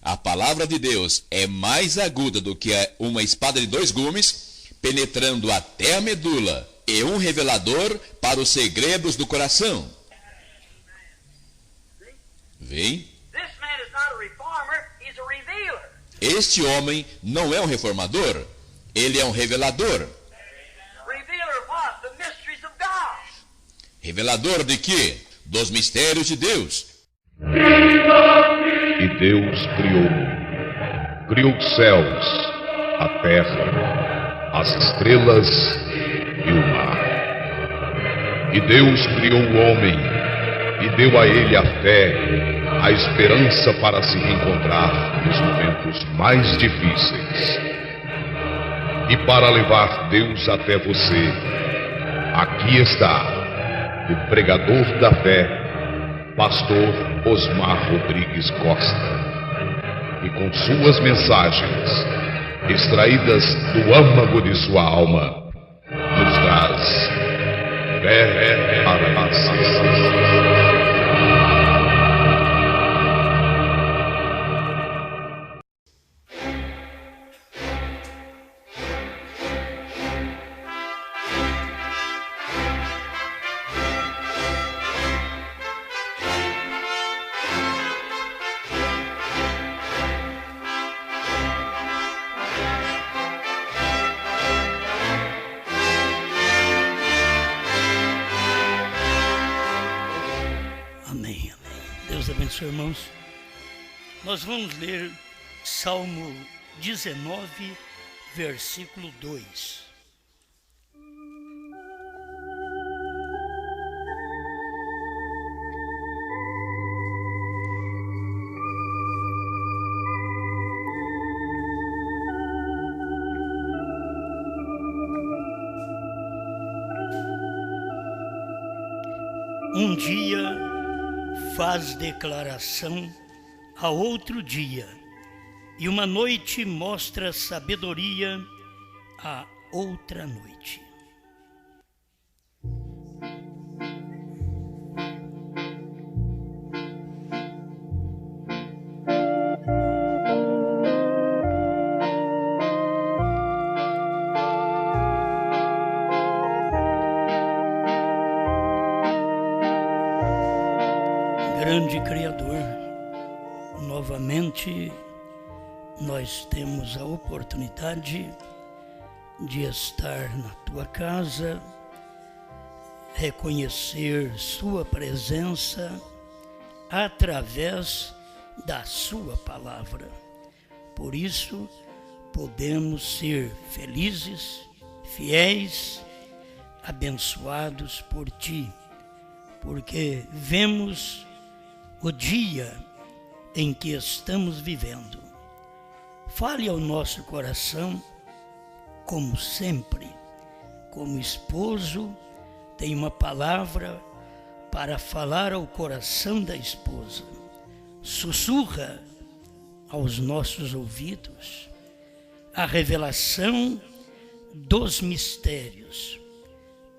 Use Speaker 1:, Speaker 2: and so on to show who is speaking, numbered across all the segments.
Speaker 1: A palavra de Deus é mais aguda do que uma espada de 2 gumes, penetrando até a medula, e um revelador para os segredos do coração. Vem? Este homem não é um reformador, ele é um revelador. Revelador de quê? Dos mistérios de Deus.
Speaker 2: E Deus criou os céus, a terra, as estrelas e o mar. E Deus criou o homem e deu a ele a fé, a esperança para se reencontrar nos momentos mais difíceis. E para levar Deus até você, aqui está o pregador da fé, Pastor Osmar Rodrigues Costa, e com suas mensagens, extraídas do âmago de sua alma, nos traz fé para a nação.
Speaker 3: Irmãos, nós vamos ler Salmo 19, versículo 2. Um dia faz declaração a outro dia, e uma noite mostra sabedoria a outra noite. Grande Criador, novamente nós temos a oportunidade de estar na tua casa, reconhecer sua presença através da sua palavra. Por isso, podemos ser felizes, fiéis, abençoados por ti, porque vemos o dia em que estamos vivendo. Fale ao nosso coração, como sempre, como esposo tem uma palavra para falar ao coração da esposa. Sussurra aos nossos ouvidos a revelação dos mistérios,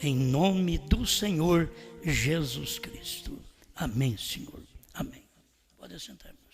Speaker 3: em nome do Senhor Jesus Cristo. Amém, Senhor. Amém. Pode sentar-nos.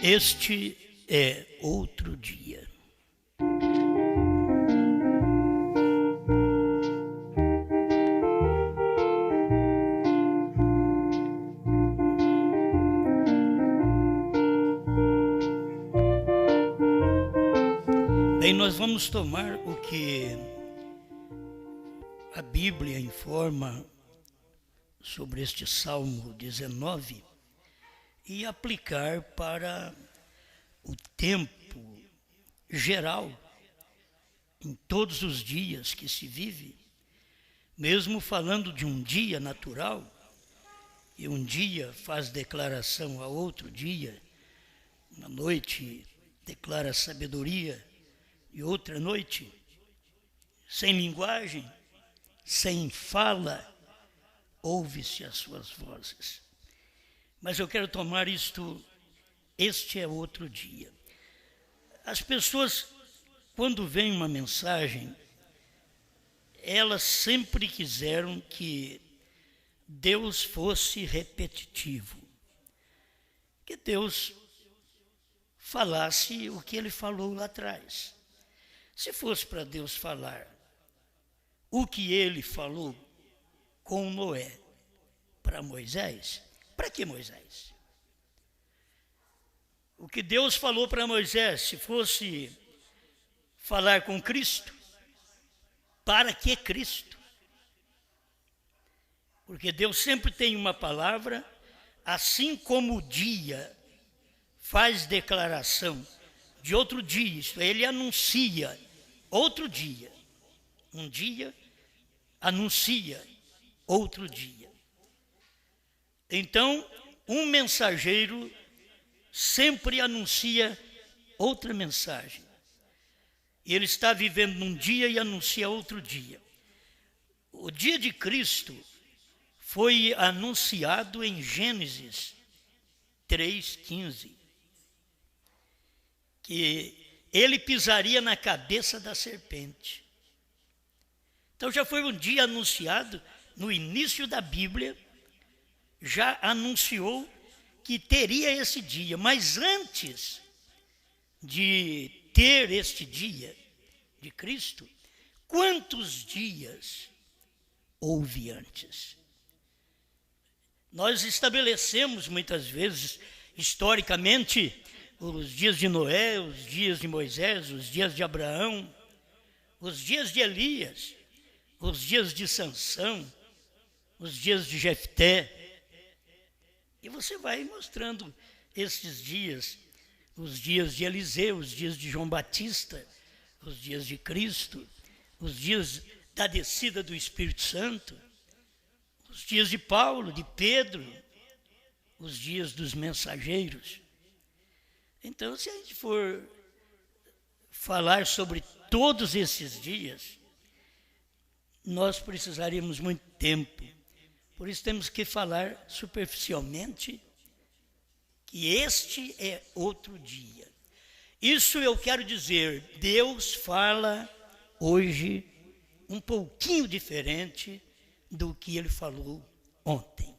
Speaker 3: Este é outro dia. Bem, nós vamos tomar o que a Bíblia informa sobre este Salmo 19 e aplicar para o tempo geral, em todos os dias que se vive, mesmo falando de um dia natural, e um dia faz declaração a outro dia, uma noite declara sabedoria e outra noite, sem linguagem, sem fala, ouve-se as suas vozes. Mas eu quero tomar este é outro dia. As pessoas, quando vem uma mensagem, elas sempre quiseram que Deus fosse repetitivo, que Deus falasse o que ele falou lá atrás. Se fosse para Deus falar o que ele falou com Noé para Moisés, para que Moisés? O que Deus falou para Moisés, se fosse falar com Cristo, para que Cristo? Porque Deus sempre tem uma palavra, assim como o dia faz declaração de outro dia, isto é, ele anuncia outro dia. Um dia anuncia outro dia. Então, um mensageiro sempre anuncia outra mensagem. E ele está vivendo num dia e anuncia outro dia. O dia de Cristo foi anunciado em Gênesis 3,15, que ele pisaria na cabeça da serpente. Então já foi um dia anunciado, no início da Bíblia, já anunciou que teria esse dia, mas antes de ter este dia de Cristo, quantos dias houve antes? Nós estabelecemos muitas vezes, historicamente, os dias de Noé, os dias de Moisés, os dias de Abraão, os dias de Elias, os dias de Sansão, os dias de Jefté. E você vai mostrando esses dias, os dias de Eliseu, os dias de João Batista, os dias de Cristo, os dias da descida do Espírito Santo, os dias de Paulo, de Pedro, os dias dos mensageiros. Então, se a gente for falar sobre todos esses dias, nós precisaríamos muito tempo. Por isso temos que falar superficialmente que este é outro dia. Isso eu quero dizer, Deus fala hoje um pouquinho diferente do que ele falou ontem.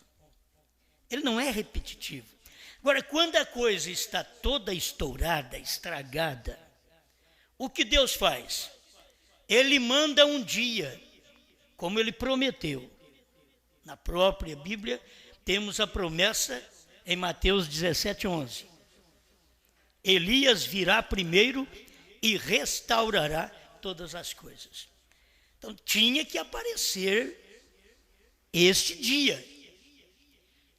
Speaker 3: Ele não é repetitivo. Agora, quando a coisa está toda estourada, estragada, o que Deus faz? Ele manda um dia, como ele prometeu. Na própria Bíblia, temos a promessa em Mateus 17:11. Elias virá primeiro e restaurará todas as coisas. Então, tinha que aparecer este dia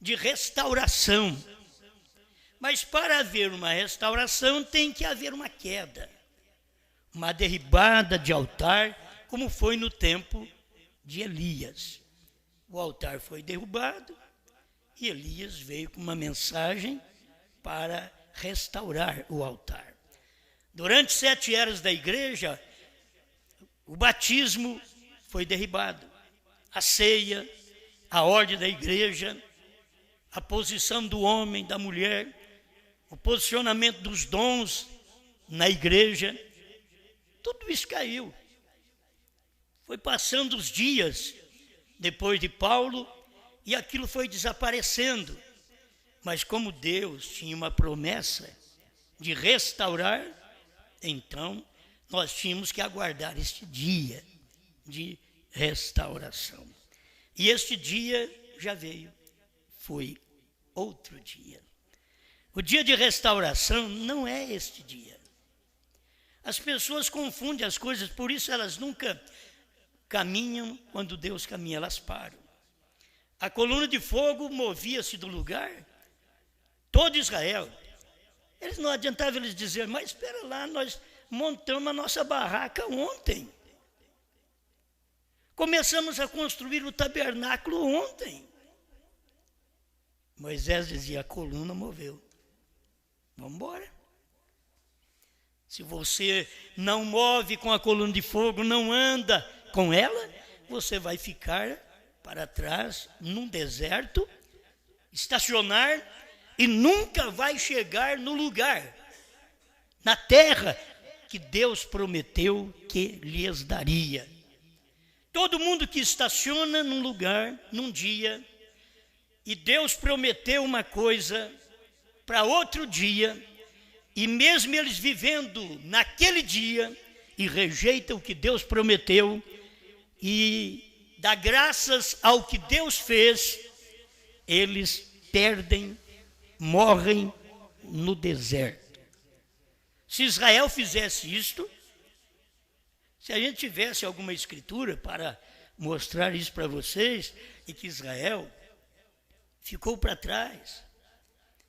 Speaker 3: de restauração. Mas para haver uma restauração, tem que haver uma queda, uma derribada de altar, como foi no tempo de Elias. O altar foi derrubado e Elias veio com uma mensagem para restaurar o altar. Durante 7 eras da igreja, o batismo foi derribado, a ceia, a ordem da igreja, a posição do homem, da mulher, o posicionamento dos dons na igreja, tudo isso caiu. Foi passando os dias depois de Paulo e aquilo foi desaparecendo. Mas como Deus tinha uma promessa de restaurar, então nós tínhamos que aguardar este dia de restauração. E este dia já veio, foi outro dia. O dia de restauração não é este dia. As pessoas confundem as coisas, por isso elas nunca caminham quando Deus caminha, elas param. A coluna de fogo movia-se do lugar, todo Israel. Eles não adiantava eles dizer, mas espera lá, nós montamos a nossa barraca ontem. Começamos a construir o tabernáculo ontem. Moisés dizia, a coluna moveu. Vamos embora. Se você não move com a coluna de fogo, não anda com ela, você vai ficar para trás num deserto, estacionar e nunca vai chegar no lugar, na terra que Deus prometeu que lhes daria. Todo mundo que estaciona num lugar, num dia, e Deus prometeu uma coisa para outro dia, e mesmo eles vivendo naquele dia, e rejeitam o que Deus prometeu, e dá graças ao que Deus fez, eles perdem, morrem no deserto. Se Israel fizesse isto, se a gente tivesse alguma escritura para mostrar isso para vocês, e que Israel ficou para trás,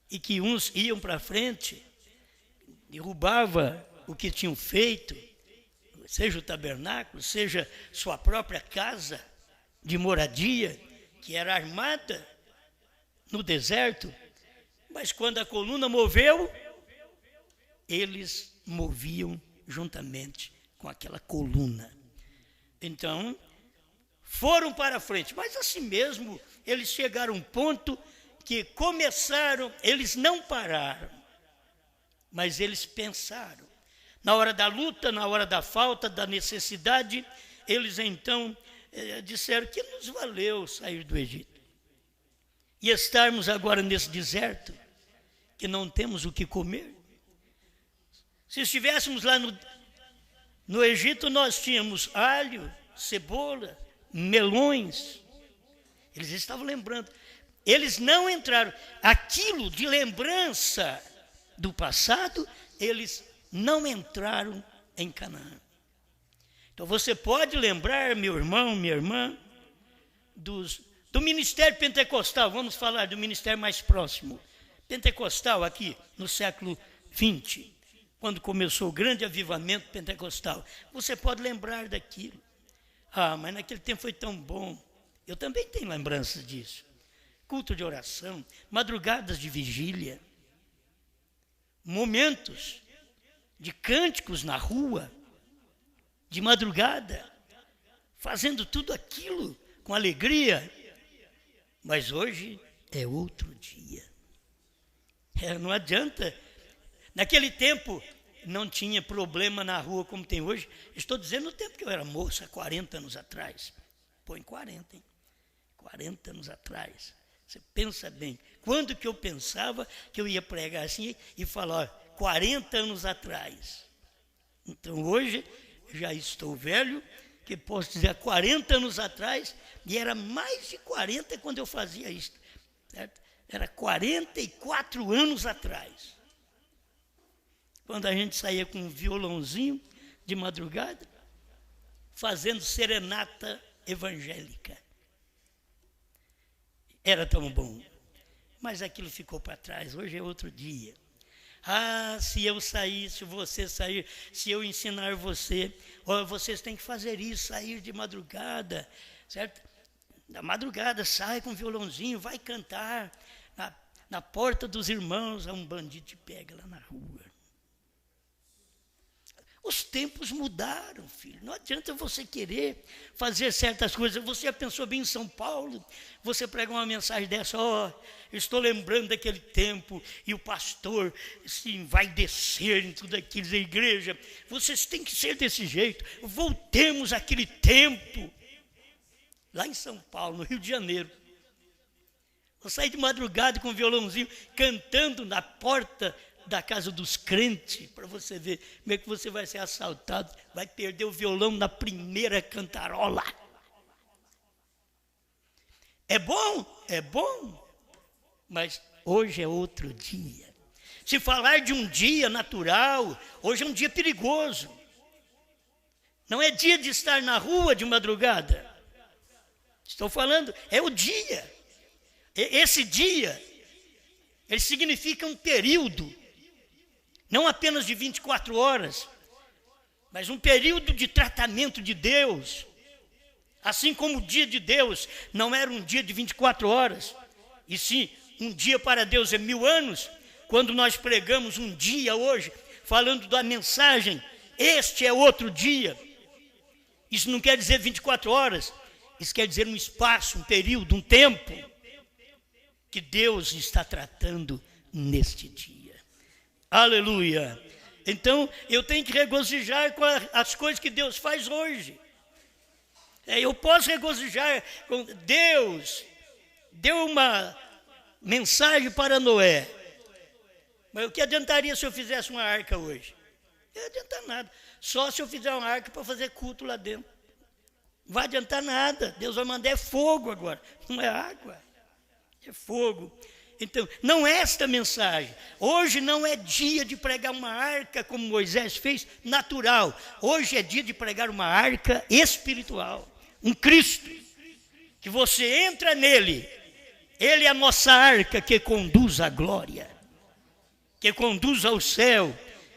Speaker 3: e que uns iam para frente, derrubava o que tinham feito, seja o tabernáculo, seja sua própria casa de moradia, que era armada no deserto, mas quando a coluna moveu, eles moviam juntamente com aquela coluna. Então, foram para frente, mas assim mesmo, eles chegaram a um ponto que começaram, eles não pararam, mas eles pensaram. Na hora da luta, na hora da falta, da necessidade, eles então disseram que nos valeu sair do Egito. E estarmos agora nesse deserto, que não temos o que comer. Se estivéssemos lá no Egito, nós tínhamos alho, cebola, melões. Eles estavam lembrando. Eles não entraram. Aquilo de lembrança do passado, eles não entraram em Canaã. Então você pode lembrar, meu irmão, minha irmã, do ministério pentecostal. Vamos falar do ministério mais próximo. Pentecostal aqui no século 20. Quando começou o grande avivamento pentecostal. Você pode lembrar daquilo. Ah, mas naquele tempo foi tão bom. Eu também tenho lembranças disso. Culto de oração, madrugadas de vigília, momentos de cânticos na rua, de madrugada, fazendo tudo aquilo com alegria. Mas hoje é outro dia. Não adianta. Naquele tempo não tinha problema na rua como tem hoje. Estou dizendo no tempo que eu era moça, 40 anos atrás. Põe 40, hein? 40 anos atrás. Você pensa bem. Quando que eu pensava que eu ia pregar assim e falar, 40 anos atrás. Então hoje já estou velho, que posso dizer, há 40 anos atrás, e era mais de 40 quando eu fazia isso. Certo? Era 44 anos atrás. Quando a gente saía com um violãozinho de madrugada, fazendo serenata evangélica. Era tão bom. Mas aquilo ficou para trás, hoje é outro dia. Ah, se eu sair, se você sair, se eu ensinar você, ó, vocês têm que fazer isso, sair de madrugada, certo? Da madrugada, sai com o violãozinho, vai cantar na porta dos irmãos, um bandido te pega lá na rua. Os tempos mudaram, filho. Não adianta você querer fazer certas coisas. Você já pensou bem em São Paulo? Você prega uma mensagem dessa, estou lembrando daquele tempo, e o pastor assim, vai descer em tudo aquilo da igreja. Vocês têm que ser desse jeito. Voltemos àquele tempo. Lá em São Paulo, no Rio de Janeiro. Eu saí de madrugada com um violãozinho, cantando na porta da casa dos crentes, para você ver como é que você vai ser assaltado, vai perder o violão na primeira cantarola. É bom? É bom, mas hoje é outro dia. Se falar de um dia natural, hoje é um dia perigoso. Não é dia de estar na rua de madrugada. Estou falando, é o dia. Esse dia, ele significa um período, não apenas de 24 horas, mas um período de tratamento de Deus. Assim como o dia de Deus não era um dia de 24 horas, e sim um dia para Deus é 1000 anos, quando nós pregamos um dia hoje, falando da mensagem, este é outro dia, isso não quer dizer 24 horas, isso quer dizer um espaço, um período, um tempo, que Deus está tratando neste dia. Aleluia! Então, eu tenho que regozijar com as coisas que Deus faz hoje. Eu posso regozijar com Deus. Deu uma mensagem para Noé. Mas o que adiantaria se eu fizesse uma arca hoje? Não adianta nada. Só se eu fizer uma arca para fazer culto lá dentro. Não vai adiantar nada. Deus vai mandar fogo agora. Não é água, é fogo. Então, não é esta mensagem. Hoje não é dia de pregar uma arca como Moisés fez, natural. Hoje é dia de pregar uma arca espiritual. Um Cristo, que você entra nele. Ele é a nossa arca que conduz à glória, que conduz ao céu.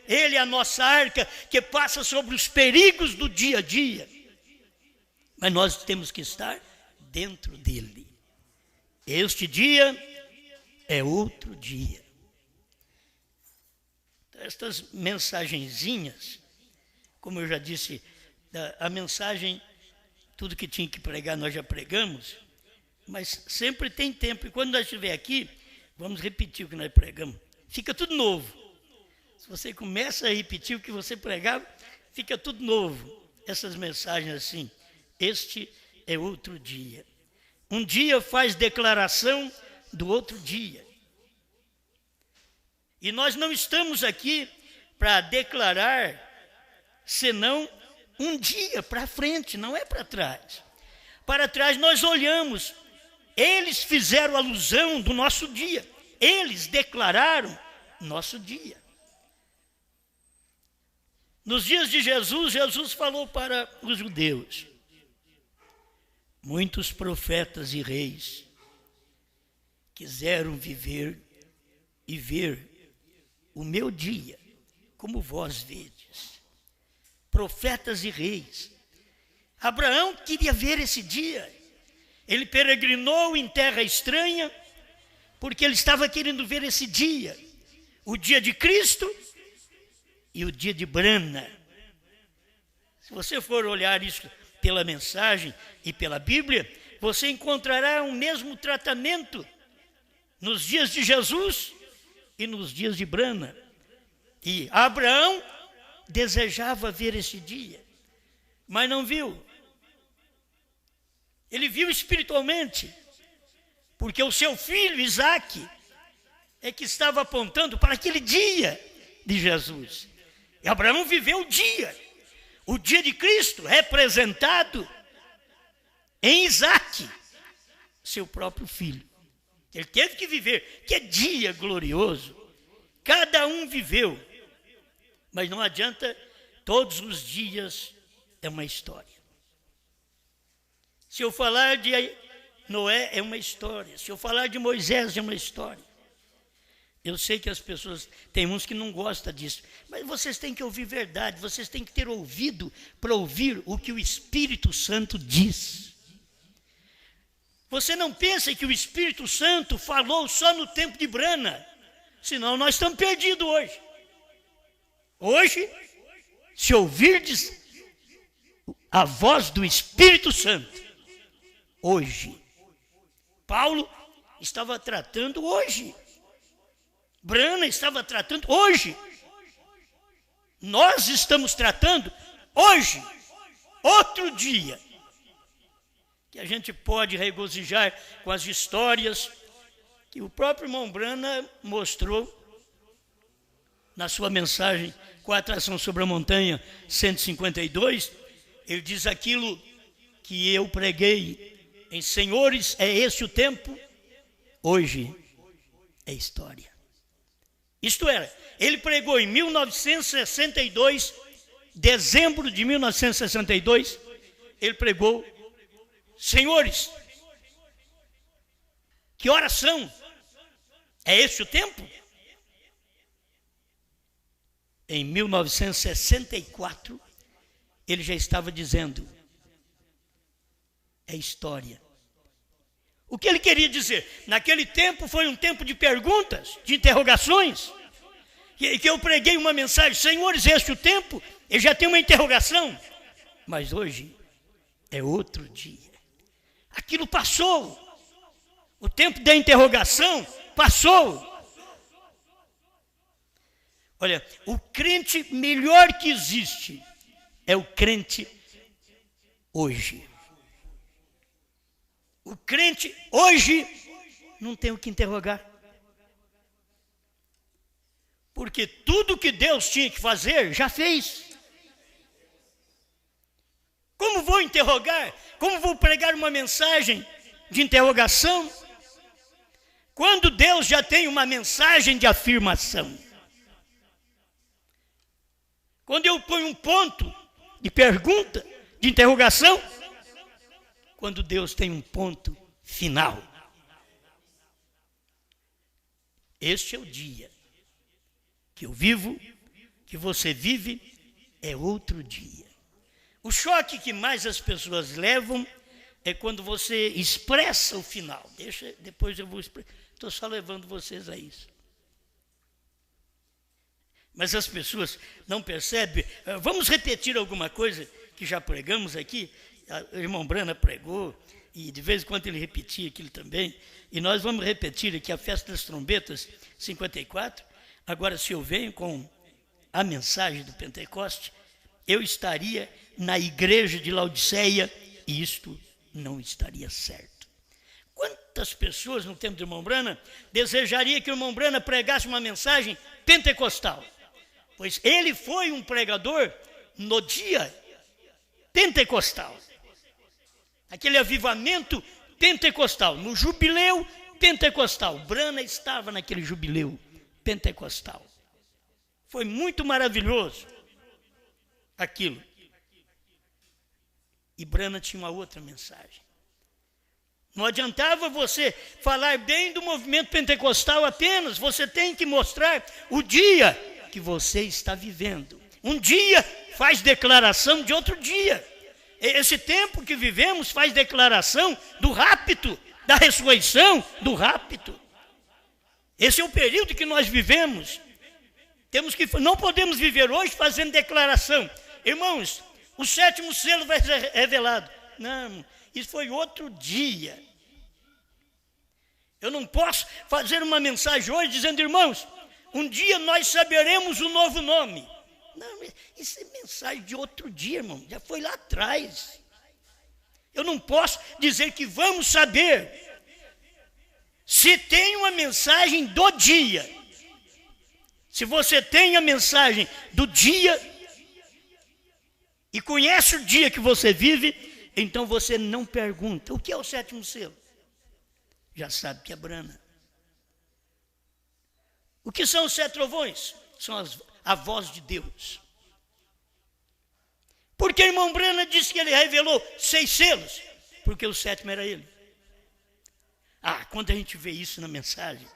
Speaker 3: Ele é a nossa arca que passa sobre os perigos do dia a dia. Mas nós temos que estar dentro dele. Este dia é outro dia. Estas mensagenzinhas, como eu já disse, a mensagem, tudo que tinha que pregar nós já pregamos, mas sempre tem tempo. E quando nós estiver aqui, vamos repetir o que nós pregamos. Fica tudo novo. Se você começa a repetir o que você pregava, fica tudo novo. Essas mensagens assim, este é outro dia. Um dia faz declaração do outro dia. E nós não estamos aqui para declarar, senão um dia para frente, não é para trás. Para trás nós olhamos, eles fizeram alusão do nosso dia, eles declararam nosso dia. Nos dias de Jesus, Jesus falou para os judeus: muitos profetas e reis quiseram viver e ver o meu dia, como vós vedes. Profetas e reis. Abraão queria ver esse dia. Ele peregrinou em terra estranha, porque ele estava querendo ver esse dia. O dia de Cristo e o dia de Brana. Se você for olhar isso pela mensagem e pela Bíblia, você encontrará o mesmo tratamento nos dias de Jesus e nos dias de Brana. E Abraão desejava ver esse dia, mas não viu. Ele viu espiritualmente, porque o seu filho Isaque é que estava apontando para aquele dia de Jesus. E Abraão viveu o dia de Cristo, representado em Isaque, seu próprio filho. Ele teve que viver, que dia glorioso. Cada um viveu, mas não adianta, todos os dias é uma história. Se eu falar de Noé, é uma história. Se eu falar de Moisés, é uma história. Eu sei que as pessoas, tem uns que não gostam disso, mas vocês têm que ouvir verdade, vocês têm que ter ouvido para ouvir o que o Espírito Santo diz. Você não pensa que o Espírito Santo falou só no tempo de Brana, senão nós estamos perdidos hoje. Hoje, se ouvirdes a voz do Espírito Santo, hoje, Paulo estava tratando hoje. Brana estava tratando hoje. Nós estamos tratando hoje, outro dia, que a gente pode regozijar com as histórias que o próprio irmão Brana mostrou na sua mensagem com a atração sobre a montanha 152. Ele diz aquilo que eu preguei em Senhores, é esse o tempo, hoje é história. Isto era, ele pregou em 1962, dezembro de 1962, ele pregou: Senhores, que horas são? É esse o tempo? Em 1964, ele já estava dizendo: é história. O que ele queria dizer? Naquele tempo foi um tempo de perguntas, de interrogações, que eu preguei uma mensagem, senhores, este é o tempo, ele já tem uma interrogação, mas hoje é outro dia. Aquilo passou, o tempo da interrogação passou. Olha, o crente melhor que existe é o crente hoje. O crente hoje não tem o que interrogar. Porque tudo que Deus tinha que fazer, já fez. Como vou interrogar? Como vou pregar uma mensagem de interrogação? Quando Deus já tem uma mensagem de afirmação. Quando eu ponho um ponto de pergunta, de interrogação, quando Deus tem um ponto final. Este é o dia que eu vivo, que você vive, é outro dia. O choque que mais as pessoas levam é quando você expressa o final. Depois eu vou expressar. Estou só levando vocês a isso. Mas as pessoas não percebem. Vamos repetir alguma coisa que já pregamos aqui. O irmão Brana pregou, e de vez em quando ele repetia aquilo também. E nós vamos repetir aqui a Festa das Trombetas 54. Agora, se eu venho com a mensagem do Pentecoste, eu estaria na igreja de Laodiceia e isto não estaria certo. Quantas pessoas no tempo do irmão Brana desejaria que o irmão Brana pregasse uma mensagem pentecostal? Pois ele foi um pregador no dia pentecostal. Aquele avivamento pentecostal, no jubileu pentecostal. Brana estava naquele jubileu pentecostal. Foi muito maravilhoso aquilo. E Brana tinha uma outra mensagem. Não adiantava você falar bem do movimento pentecostal apenas, você tem que mostrar o dia que você está vivendo. Um dia faz declaração de outro dia. Esse tempo que vivemos faz declaração do rapto, da ressurreição, do rapto. Esse é o período que nós vivemos. Não podemos viver hoje fazendo declaração. Irmãos, o 7º selo vai ser revelado. Não, isso foi outro dia. Eu não posso fazer uma mensagem hoje dizendo, irmãos, um dia nós saberemos o novo nome. Não, isso é mensagem de outro dia, irmão. Já foi lá atrás. Eu não posso dizer que vamos saber. Se tem uma mensagem do dia, se você tem a mensagem do dia e conhece o dia que você vive, então você não pergunta, o que é o 7º selo? Já sabe que é Brana. O que são os 7 trovões? São a voz de Deus. Por que o irmão Brana disse que ele revelou 6 selos? Porque o 7º era ele. Quando a gente vê isso na mensagem,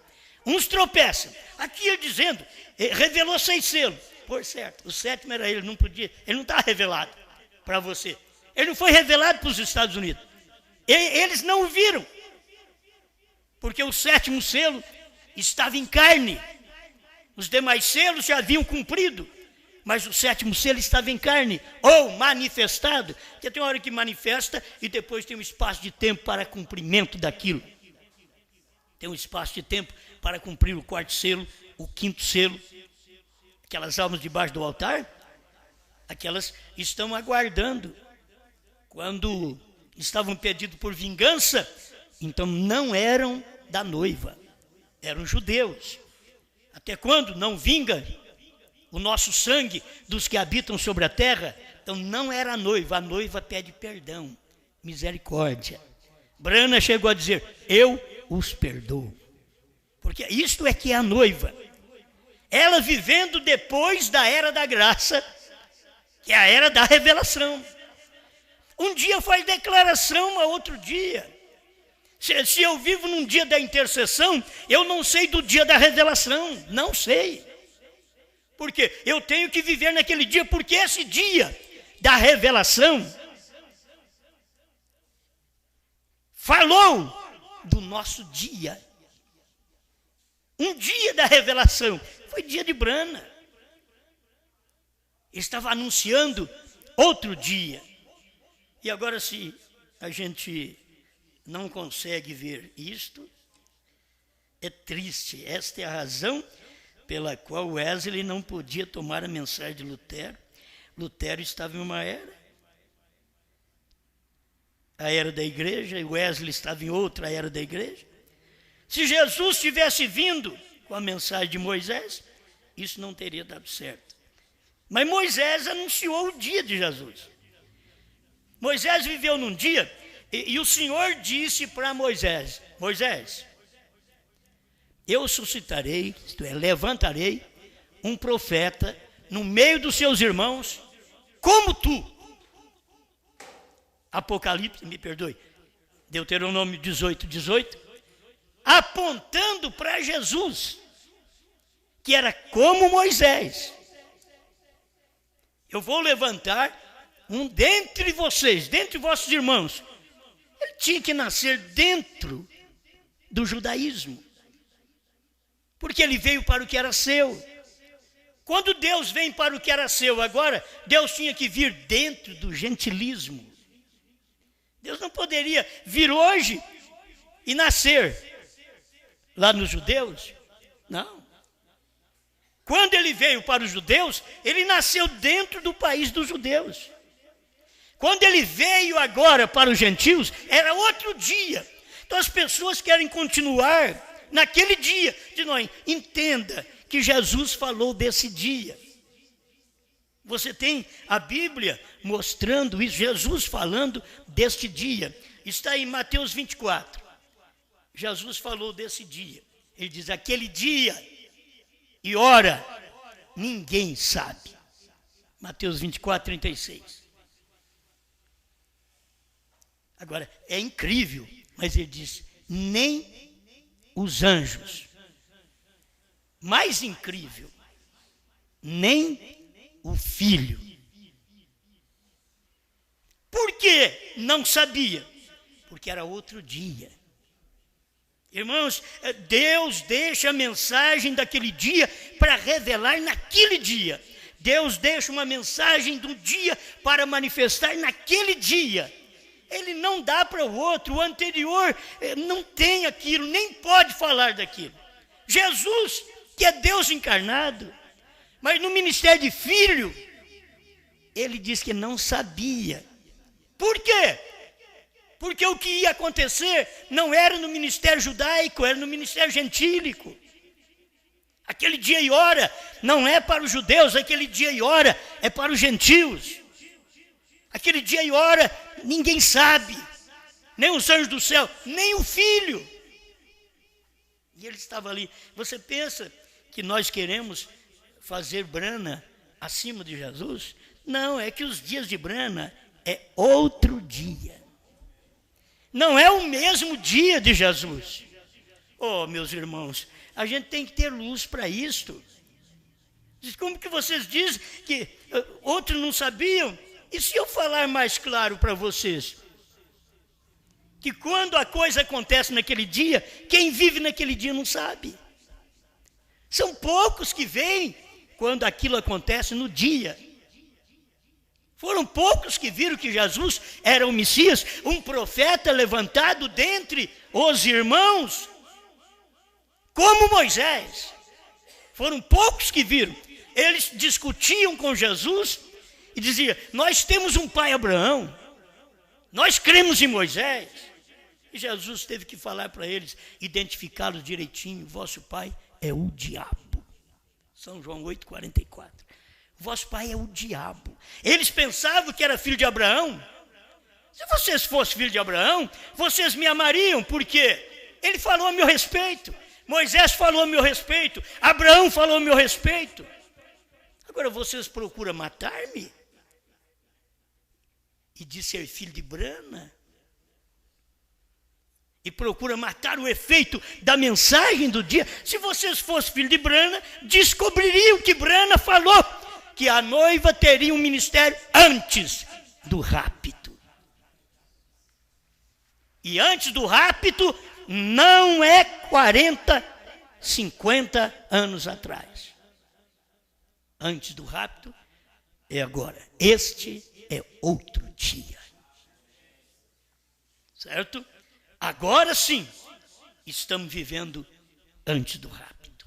Speaker 3: uns tropeçam. Aqui ele dizendo, revelou 6 selos. Por certo, o 7º era ele, não podia, ele não está revelado para você. Ele não foi revelado para os Estados Unidos. Eles não o viram. Porque o 7º selo estava em carne. Os demais selos já haviam cumprido. Mas o 7º selo estava em carne, ou manifestado. Porque tem uma hora que manifesta e depois tem um espaço de tempo para cumprimento daquilo. Tem um espaço de tempo para cumprir o 4º selo, o 5º selo. Aquelas almas debaixo do altar, aquelas estão aguardando. Quando estavam pedindo por vingança, então não eram da noiva, eram judeus. Até quando não vinga o nosso sangue dos que habitam sobre a terra? Então não era a noiva pede perdão, misericórdia. Brana chegou a dizer, eu os perdoo. Porque isto é que é a noiva. Ela vivendo depois da era da graça, que é a era da revelação. Um dia faz declaração a outro dia. Se eu vivo num dia da intercessão, eu não sei do dia da revelação. Não sei. Porque eu tenho que viver naquele dia, porque esse dia da revelação falou do nosso dia. Um dia da revelação, foi dia de Brana. Ele estava anunciando outro dia. E agora, se a gente não consegue ver isto, é triste. Esta é a razão pela qual Wesley não podia tomar a mensagem de Lutero. Lutero estava em uma era, a era da igreja, e Wesley estava em outra era da igreja. Se Jesus tivesse vindo com a mensagem de Moisés, isso não teria dado certo. Mas Moisés anunciou o dia de Jesus. Moisés viveu num dia, e o Senhor disse para Moisés: Moisés, eu suscitarei, isto é, levantarei um profeta no meio dos seus irmãos, como tu. Apocalipse, me perdoe, Deuteronômio 18, apontando para Jesus, que era como Moisés. Eu vou levantar um dentre vocês, dentre vossos irmãos. Ele tinha que nascer dentro do judaísmo, porque ele veio para o que era seu. Quando Deus vem para o que era seu agora, Deus tinha que vir dentro do gentilismo. Deus não poderia vir hoje e nascer lá nos judeus. Não. Quando ele veio para os judeus, ele nasceu dentro do país dos judeus. Quando ele veio agora para os gentios, era outro dia. Então as pessoas querem continuar naquele dia. Não, entenda que Jesus falou desse dia. Você tem a Bíblia mostrando isso, Jesus falando deste dia. Está em Mateus 24. Jesus falou desse dia. Ele diz: aquele dia e hora ninguém sabe. Mateus 24, 36. Agora, é incrível, mas ele diz: nem os anjos. Mais incrível, nem o Filho. Por que não sabia? Porque era outro dia. Irmãos, Deus deixa a mensagem daquele dia para revelar naquele dia. Deus deixa uma mensagem do dia para manifestar naquele dia. Ele não dá para o outro, o anterior não tem aquilo, nem pode falar daquilo. Jesus, que é Deus encarnado, mas no ministério de filho, ele diz que não sabia. Por quê? Porque o que ia acontecer não era no ministério judaico, era no ministério gentílico. Aquele dia e hora não é para os judeus, aquele dia e hora é para os gentios. Aquele dia e hora ninguém sabe, nem os anjos do céu, nem o Filho. E ele estava ali. Você pensa que nós queremos fazer Brana acima de Jesus? Não, é que os dias de Brana é outro dia. Não é o mesmo dia de Jesus. Oh, meus irmãos, a gente tem que ter luz para isto. Como que vocês dizem que outros não sabiam? E se eu falar mais claro para vocês? Que quando a coisa acontece naquele dia, quem vive naquele dia não sabe. São poucos que veem quando aquilo acontece no dia. Foram poucos que viram que Jesus era o Messias, um profeta levantado dentre os irmãos, como Moisés. Foram poucos que viram. Eles discutiam com Jesus e diziam: nós temos um pai Abraão, nós cremos em Moisés. E Jesus teve que falar para eles, identificá-los direitinho: vosso pai é o diabo. São João 8,44. Vosso pai é o diabo. Eles pensavam que era filho de Abraão. Se vocês fossem filho de Abraão, vocês me amariam, porque ele falou a meu respeito, Moisés falou a meu respeito, Abraão falou a meu respeito. Agora vocês procuram matar-me e de ser filho de Brana, e procura matar o efeito da mensagem do dia. Se vocês fossem filho de Brana, descobririam que Brana falou que a noiva teria um ministério antes do rapto. E antes do rapto, não é 40, 50 anos atrás. Antes do rapto é agora. Este é outro dia. Certo? Agora sim, estamos vivendo antes do rapto.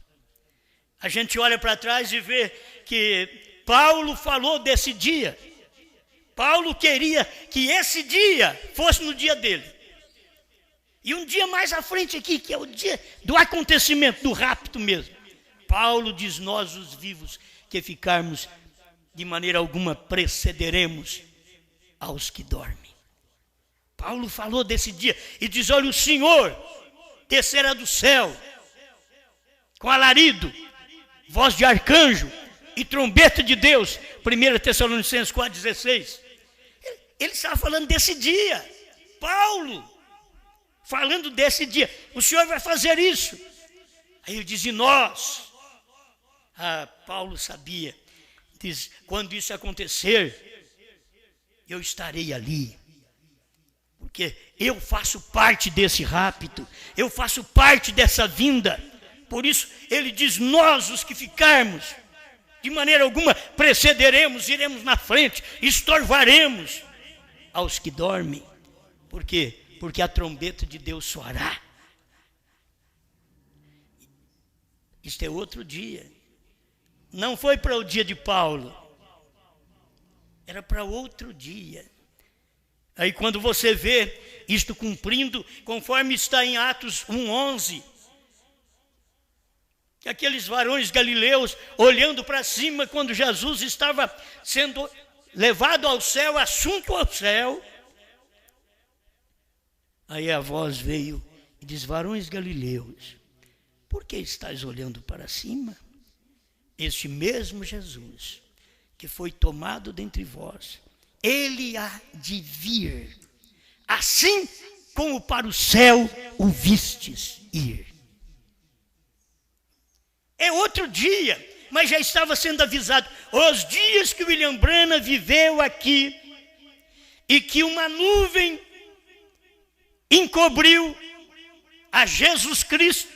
Speaker 3: A gente olha para trás e vê que Paulo falou desse dia. Paulo queria que esse dia fosse no dia dele. E um dia mais à frente aqui, que é o dia do acontecimento, do rapto mesmo. Paulo diz: nós os vivos que ficarmos, de maneira alguma precederemos aos que dormem. Paulo falou desse dia e diz: olha, o Senhor descerá do céu com alarido, voz de arcanjo e trombeta de Deus. 1 Tessalonicenses 4,16. Ele estava falando desse dia. Paulo falando desse dia. O Senhor vai fazer isso. Aí ele diz: e nós? Paulo sabia. Diz: quando isso acontecer, eu estarei ali. Porque eu faço parte desse rapto. Eu faço parte dessa vinda. Por isso ele diz: nós os que ficarmos, de maneira alguma precederemos, iremos na frente, estorvaremos aos que dormem. Por quê? Porque a trombeta de Deus soará. Isto é outro dia. Não foi para o dia de Paulo. Era para outro dia. Aí quando você vê isto cumprindo, conforme está em Atos 1:11, que aqueles varões galileus olhando para cima quando Jesus estava sendo levado ao céu, assunto ao céu. Aí a voz veio e diz: varões galileus, por que estáis olhando para cima? Este mesmo Jesus que foi tomado dentre vós, ele há de vir, assim como para o céu o vistes ir. É outro dia, mas já estava sendo avisado. Os dias que William Branham viveu aqui e que uma nuvem encobriu a Jesus Cristo.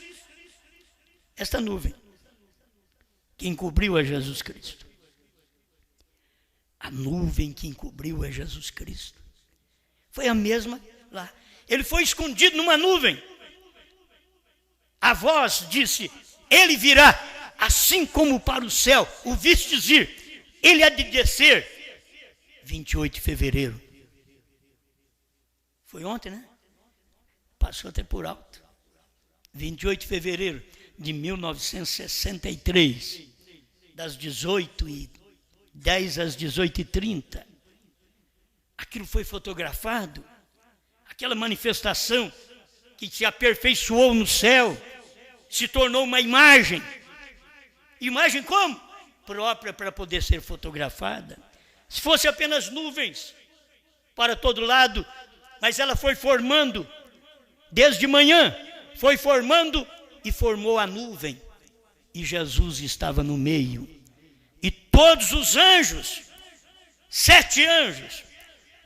Speaker 3: Esta nuvem que encobriu a Jesus Cristo. A nuvem que encobriu a Jesus Cristo. Foi a mesma lá. Ele foi escondido numa nuvem. A voz disse: ele virá, assim como para o céu o vistes ir. Ele há de descer. 28 de fevereiro. Foi ontem, né? Passou até por alto. 28 de fevereiro de 1963, das 18h10 às 18h30. Aquilo foi fotografado. Aquela manifestação que se aperfeiçoou no céu se tornou uma imagem. Imagem como? Própria para poder ser fotografada. Se fosse apenas nuvens para todo lado, mas ela foi formando desde manhã, foi formando e formou a nuvem. E Jesus estava no meio. E todos os anjos, 7 anjos,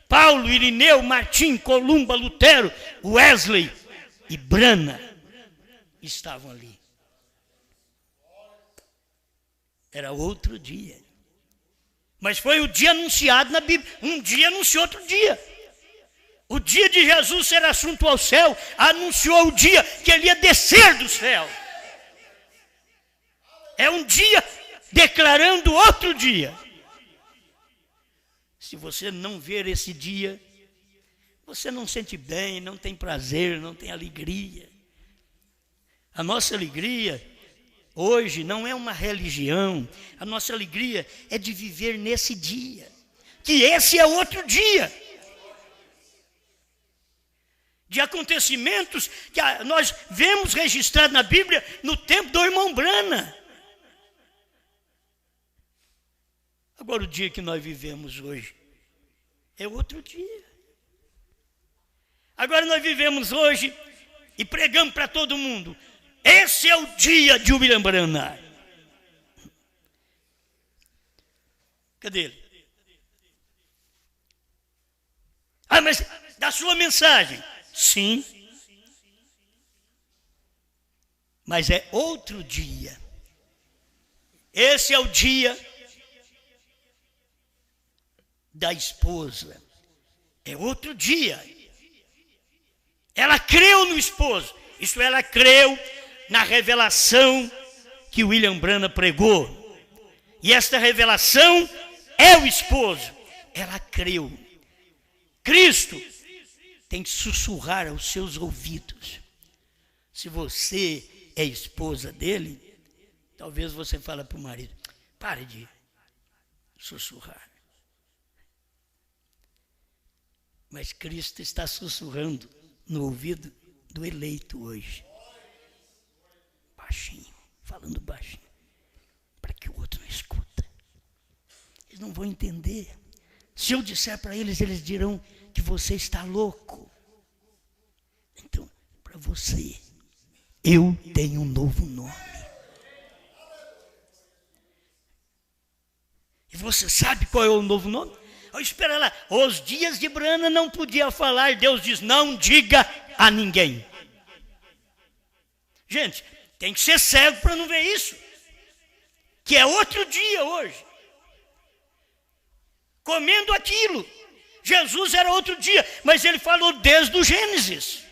Speaker 3: Paulo, Irineu, Martim, Columba, Lutero, Wesley e Brana, estavam ali. Era outro dia. Mas foi o dia anunciado na Bíblia. Um dia anunciou outro dia. O dia de Jesus ser assunto ao céu anunciou o dia que ele ia descer do céu. É um dia declarando outro dia. Se você não ver esse dia, você não sente bem, não tem prazer, não tem alegria. A nossa alegria hoje não é uma religião. A nossa alegria é de viver nesse dia. Que esse é outro dia. De acontecimentos que nós vemos registrados na Bíblia no tempo do irmão Branham. Agora o dia que nós vivemos hoje é outro dia. Agora nós vivemos hoje e pregamos para todo mundo. Esse é o dia de William Branham. Cadê ele? Mas da sua mensagem. Sim. mas é outro dia. Esse é o dia da esposa. É outro dia. Ela creu no esposo. Isso, ela creu na revelação que William Branham pregou. E esta revelação é o esposo. Ela creu. Cristo tem que sussurrar aos seus ouvidos. Se você é esposa dele, talvez você fale para o marido: pare de sussurrar. Mas Cristo está sussurrando no ouvido do eleito hoje. Baixinho, falando baixinho, para que o outro não escuta. Eles não vão entender. Se eu disser para eles, eles dirão que você está louco. Então, para você, eu tenho um novo nome. E você sabe qual é o novo nome? Oh, espera lá, os dias de Branham não podia falar, Deus diz: não diga a ninguém. Gente, tem que ser cego para não ver isso, que é outro dia hoje. Comendo aquilo, Jesus era outro dia, mas ele falou desde o Gênesis.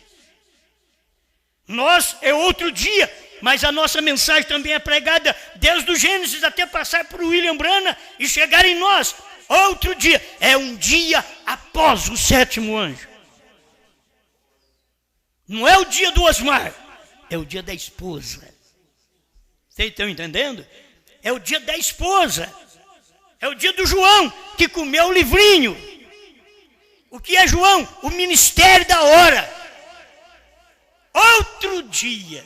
Speaker 3: Nós é outro dia, mas a nossa mensagem também é pregada desde o Gênesis até passar por William Branham e chegar em nós. Outro dia, é um dia após o sétimo anjo. Não é o dia do Osmar, é o dia da esposa. Vocês estão entendendo? É o dia da esposa. É o dia do João, que comeu o livrinho. O que é João? O ministério da hora. Outro dia.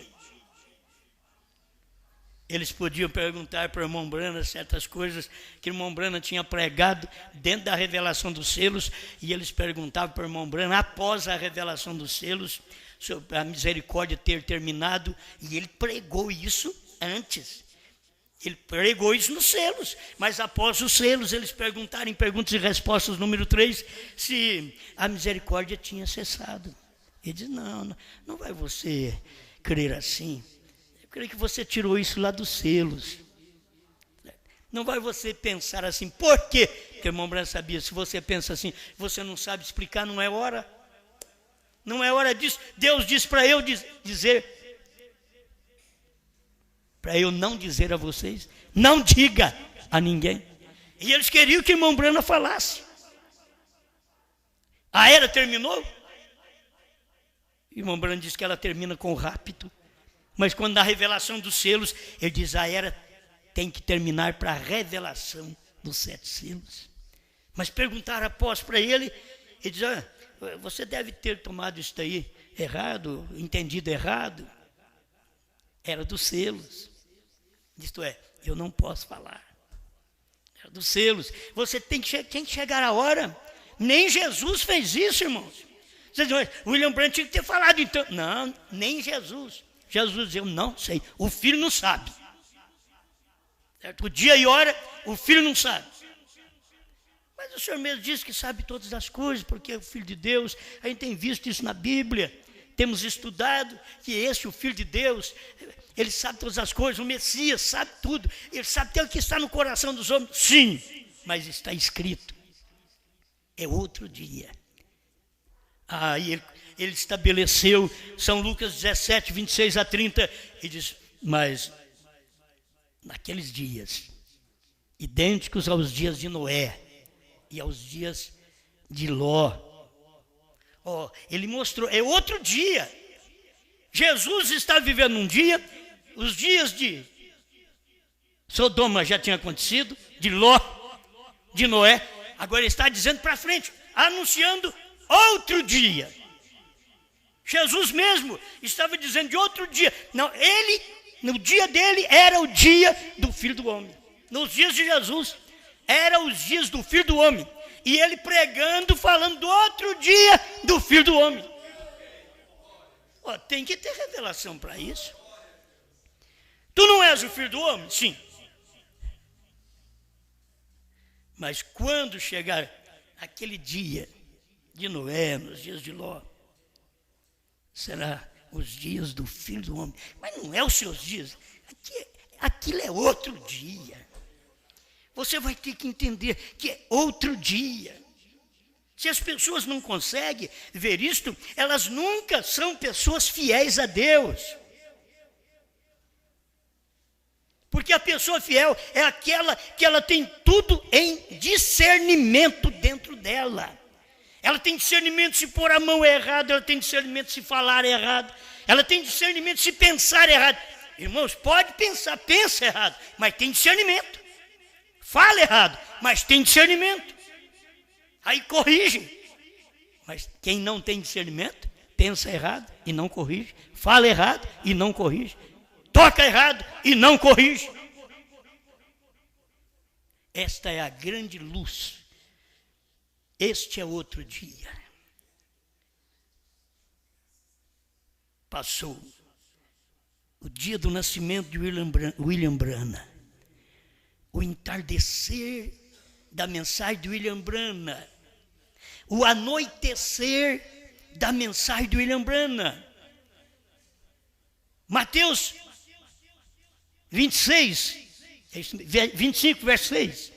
Speaker 3: Eles podiam perguntar para o irmão Branham certas coisas que o irmão Branham tinha pregado dentro da revelação dos selos, e eles perguntavam para o irmão Branham após a revelação dos selos, sobre a misericórdia ter terminado, e ele pregou isso antes. Ele pregou isso nos selos, mas após os selos eles perguntaram em perguntas e respostas número 3 se a misericórdia tinha cessado. Ele diz: não vai você crer assim. Eu creio que você tirou isso lá dos selos. Não vai você pensar assim. Por quê? Porque o irmão Branham sabia, se você pensa assim, você não sabe explicar, não é hora. Não é hora disso. Deus disse para eu dizer, para eu não dizer a vocês, não diga a ninguém. E eles queriam que o irmão Branham falasse. A era terminou? O irmão Branham diz que ela termina com o rapto. Mas quando na revelação dos selos, ele diz: a era tem que terminar para a revelação dos 7 selos. Mas perguntaram após para ele, ele diz: você deve ter tomado isso daí errado, entendido errado. Era dos selos. Isto é, eu não posso falar. Era dos selos. Você tem que chegar a hora. Nem Jesus fez isso, irmãos. Vocês dizem: William Branham tinha que ter falado então. Não, nem Jesus. Jesus dizia: eu não sei. O filho não sabe. Certo? O dia e hora, o filho não sabe. Mas o Senhor mesmo diz que sabe todas as coisas, porque é o Filho de Deus. A gente tem visto isso na Bíblia. Temos estudado que esse, o Filho de Deus, ele sabe todas as coisas. O Messias sabe tudo. Ele sabe até o que está no coração dos homens. Sim, mas está escrito. É outro dia. Aí ele estabeleceu São Lucas 17, 26 a 30, e diz: mas naqueles dias, idênticos aos dias de Noé e aos dias de Ló, ele mostrou, é outro dia. Jesus está vivendo um dia, os dias de Sodoma já tinham acontecido, de Ló, de Noé, agora ele está dizendo para frente, anunciando outro dia. Jesus mesmo estava dizendo de outro dia. Não, ele, no dia dele, era o dia do Filho do Homem. Nos dias de Jesus, eram os dias do Filho do Homem. E ele pregando, falando do outro dia do Filho do Homem. Tem que ter revelação para isso. Tu não és o Filho do Homem? Sim. Mas quando chegar aquele dia de Noé, nos dias de Ló, será os dias do Filho do Homem. Mas não é os seus dias. Aquilo é outro dia. Você vai ter que entender que é outro dia. Se as pessoas não conseguem ver isto, elas nunca são pessoas fiéis a Deus. Porque a pessoa fiel é aquela que ela tem tudo em discernimento dentro dela. Ela tem discernimento se pôr a mão errado, ela tem discernimento se falar errado, ela tem discernimento se pensar errado. Irmãos, pode pensar, pensa errado, mas tem discernimento. Fala errado, mas tem discernimento. Aí corrige. Mas quem não tem discernimento, pensa errado e não corrige, fala errado e não corrige, toca errado e não corrige. Esta é a grande luz. Este é outro dia. Passou o dia do nascimento de William Branham, o entardecer da mensagem de William Branham, o anoitecer da mensagem de William Branham. Mateus 25, verso 6.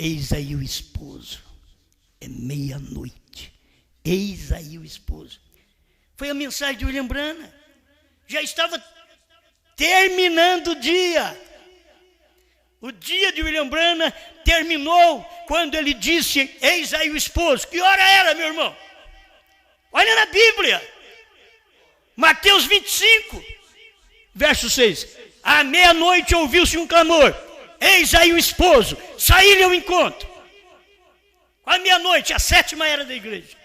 Speaker 3: Eis aí o esposo, é meia-noite, eis aí o esposo. Foi a mensagem de William Branham, já estava terminando o dia. O dia de William Branham terminou quando ele disse, eis aí o esposo. Que hora era, meu irmão? Olha na Bíblia, Mateus 25, verso 6. À meia-noite ouviu-se um clamor, eis aí o esposo, saí-lhe ao encontro. À meia-noite, a 7ª era da igreja.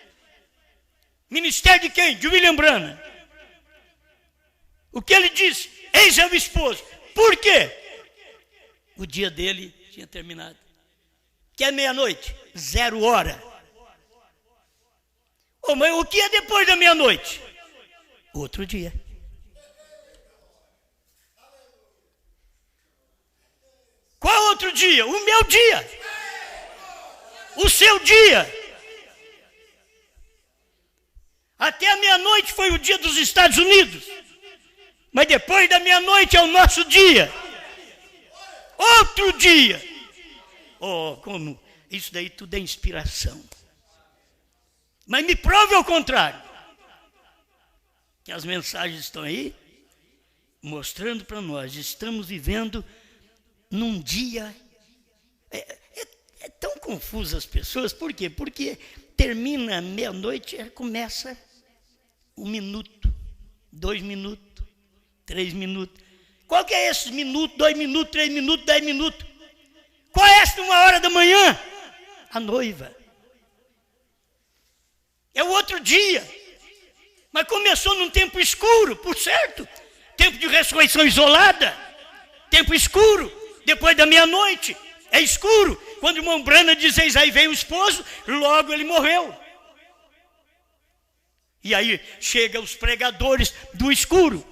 Speaker 3: Ministério de quem? De William Branham. O que ele disse? Eis aí o esposo. Por quê? O dia dele tinha terminado. Que é meia-noite? 0 hora. Oh, mas o que é depois da meia-noite? Outro dia. Qual outro dia? O meu dia. O seu dia. Até a meia-noite foi o dia dos Estados Unidos. Mas depois da meia-noite é o nosso dia. Outro dia. Oh, como isso daí tudo é inspiração. Mas me prove ao contrário. Que as mensagens estão aí mostrando para nós, estamos vivendo num dia. É tão confuso as pessoas, por quê? Porque termina meia-noite e começa 1 minuto, 2 minutos, 3 minutos. Qual que é esse minuto, 2 minutos, 3 minutos, 10 minutos? Qual é esta 1h da manhã? A noiva. É o outro dia. Mas começou num tempo escuro, por certo. Tempo de ressurreição isolada. Tempo escuro. Depois da meia-noite. É escuro. Quando o irmão Branham diz, eis aí veio o esposo, logo ele morreu. E aí chegam os pregadores do escuro.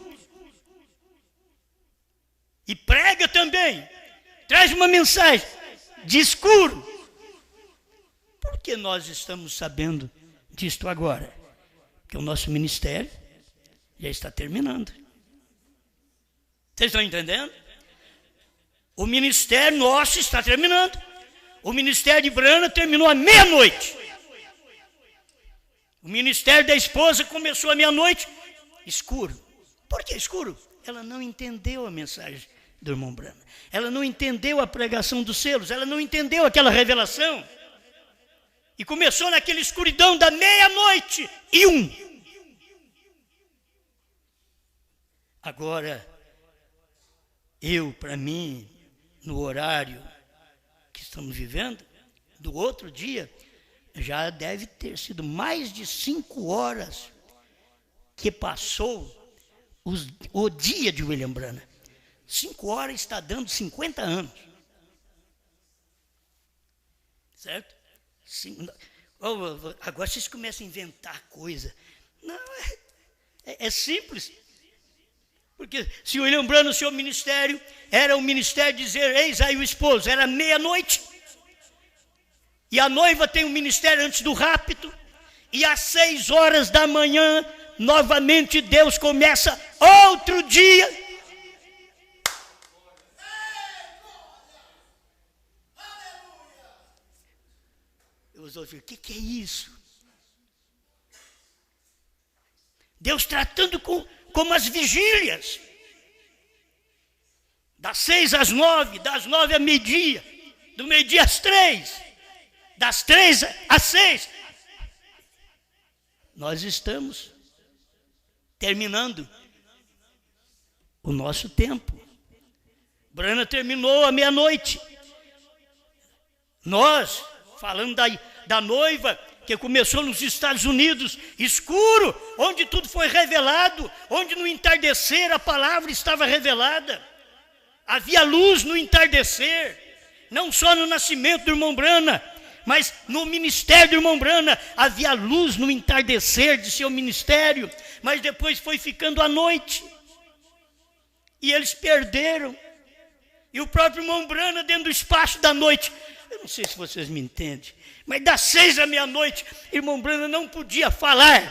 Speaker 3: E prega também. Traz uma mensagem de escuro. Por que nós estamos sabendo disto agora? Porque o nosso ministério já está terminando. Vocês estão entendendo? O ministério nosso está terminando. O ministério de Branham terminou à meia-noite. O ministério da esposa começou à meia-noite, escuro. Por que escuro? Ela não entendeu a mensagem do irmão Branham. Ela não entendeu a pregação dos selos. Ela não entendeu aquela revelação. E começou naquela escuridão da meia-noite e 1. Agora, para mim, no horário que estamos vivendo, do outro dia, já deve ter sido mais de 5 horas que passou o dia de William Branham. 5 horas está dando 50 anos. Certo? Agora vocês começam a inventar coisa. Não, é simples. Porque se o William Branham, o seu ministério, era o ministério de dizer, eis aí o esposo, era meia-noite. E a noiva tem um ministério antes do rapto. E às 6 horas da manhã, novamente Deus começa outro dia. Os outros, o que é isso? Deus tratando como as vigílias. Das 6 às 9, das 9 a meio-dia, do meio-dia às 3, das 3 às 6. Nós estamos terminando o nosso tempo. Brana terminou à meia-noite. Nós, falando da noiva, que começou nos Estados Unidos, escuro, onde tudo foi revelado, onde no entardecer a palavra estava revelada. Havia luz no entardecer, não só no nascimento do irmão Brana, mas no ministério do irmão Brana havia luz no entardecer de seu ministério, mas depois foi ficando à noite, e eles perderam, e o próprio irmão Brana dentro do espaço da noite, eu não sei se vocês me entendem, mas das 6 à meia-noite, irmão Brana não podia falar,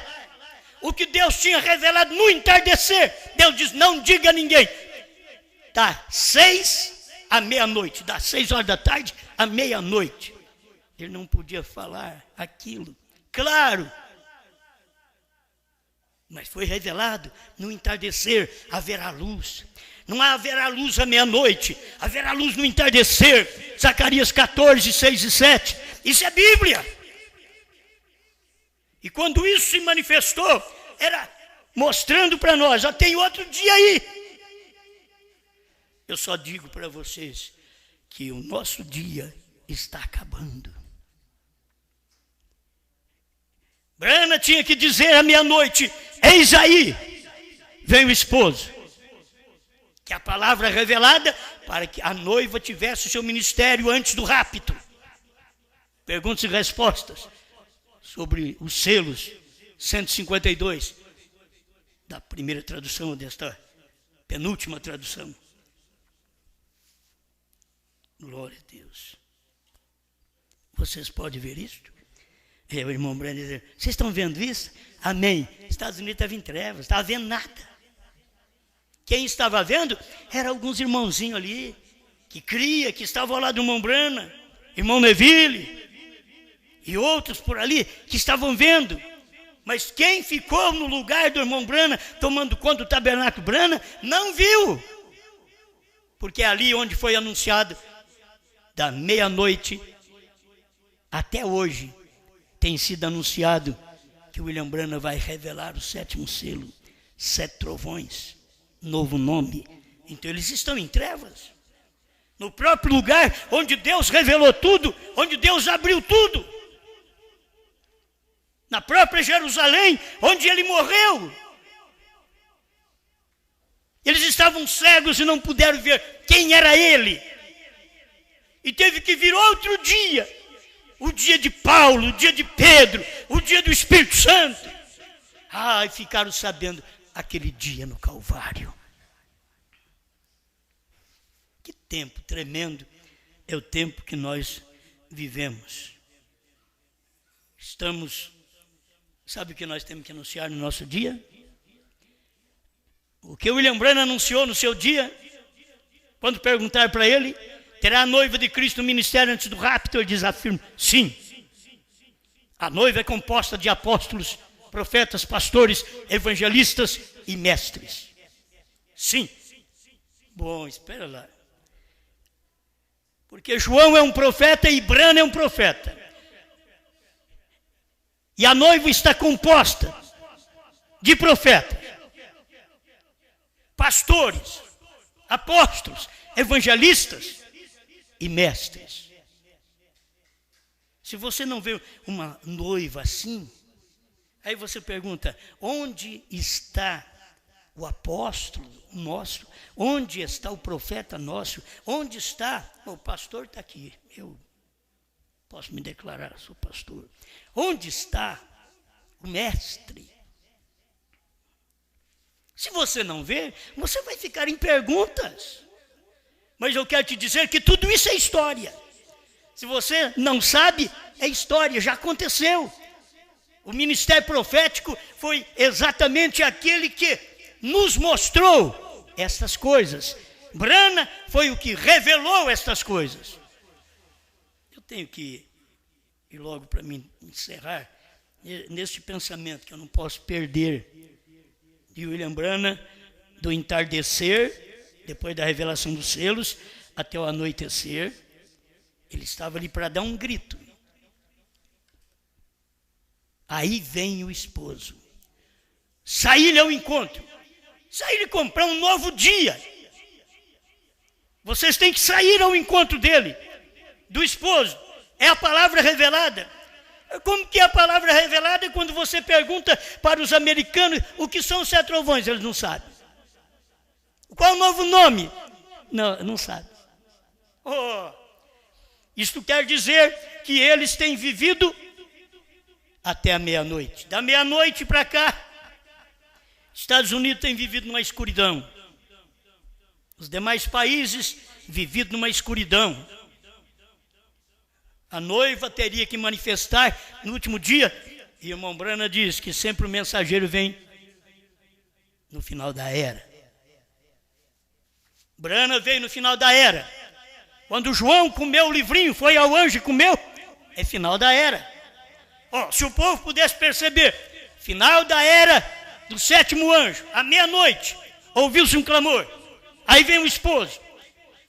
Speaker 3: o que Deus tinha revelado no entardecer, Deus diz, não diga a ninguém, das 6 à meia-noite, das 6 horas da tarde à meia-noite, ele não podia falar aquilo, claro, mas foi revelado, no entardecer haverá luz, não haverá luz à meia-noite, haverá luz no entardecer, Zacarias 14, 6 e 7, isso é Bíblia, e quando isso se manifestou, era mostrando para nós, já tem outro dia aí, eu só digo para vocês, que o nosso dia está acabando, Brana tinha que dizer à meia-noite, eis aí, vem o esposo. Que a palavra é revelada para que a noiva tivesse o seu ministério antes do rapto. Perguntas e respostas sobre os selos 152 da primeira tradução desta penúltima tradução. Glória a Deus. Vocês podem ver isso? O irmão Brana dizer, vocês estão vendo isso? Amém. Estados Unidos estava em trevas, não estava vendo nada. Quem estava vendo eram alguns irmãozinhos ali, que cria, que estavam ao lado do irmão Brana, irmão Neville, e outros por ali, que estavam vendo. Mas quem ficou no lugar do irmão Brana, tomando conta do tabernáculo Brana, não viu. Porque é ali onde foi anunciado, da meia-noite até hoje, tem sido anunciado que William Brana vai revelar o 7º selo, 7 trovões, novo nome. Então eles estão em trevas. No próprio lugar onde Deus revelou tudo, onde Deus abriu tudo. Na própria Jerusalém, onde ele morreu. Eles estavam cegos e não puderam ver quem era ele. E teve que vir outro dia. O dia de Paulo, o dia de Pedro, o dia do Espírito Santo. E ficaram sabendo aquele dia no Calvário. Que tempo tremendo é o tempo que nós vivemos. Sabe o que nós temos que anunciar no nosso dia? O que William Brana anunciou no seu dia, quando perguntar para ele, terá a noiva de Cristo no ministério antes do rapto? Ele diz, afirma, sim. A noiva é composta de apóstolos, profetas, pastores, evangelistas e mestres. Sim. Bom, espera lá. Porque João é um profeta e Brana é um profeta. E a noiva está composta de profetas, pastores, apóstolos, evangelistas e mestres. Se você não vê uma noiva assim, aí você pergunta, onde está o apóstolo nosso? Onde está o profeta nosso? Onde está? O pastor está aqui, eu posso me declarar, sou pastor. Onde está o mestre? Se você não vê, você vai ficar em perguntas. Mas eu quero te dizer que tudo isso é história. Se você não sabe, é história, já aconteceu. O ministério profético foi exatamente aquele que nos mostrou estas coisas. Branham foi o que revelou estas coisas. Eu tenho que ir logo para me encerrar neste pensamento que eu não posso perder de William Branham, do entardecer, depois da revelação dos selos, até o anoitecer. Ele estava ali para dar um grito. Aí vem o esposo. Sair ao encontro. Sair e comprar um novo dia. Vocês têm que sair ao encontro dele, do esposo. É a palavra revelada. Como que é a palavra revelada quando você pergunta para os americanos o que são os 7 trovões? Eles não sabem. Qual é o novo nome? Não sabem. Isto quer dizer que eles têm vivido até a meia-noite. Da meia-noite para cá, Estados Unidos tem vivido numa escuridão. Os demais países vivido numa escuridão. A noiva teria que manifestar no último dia. E o irmão Branham diz que sempre o mensageiro vem no final da era. Branham veio no final da era. Quando João comeu o livrinho, foi ao anjo e comeu, é final da era. Se o povo pudesse perceber, final da era do 7º anjo, à meia-noite, ouviu-se um clamor. Aí vem o esposo.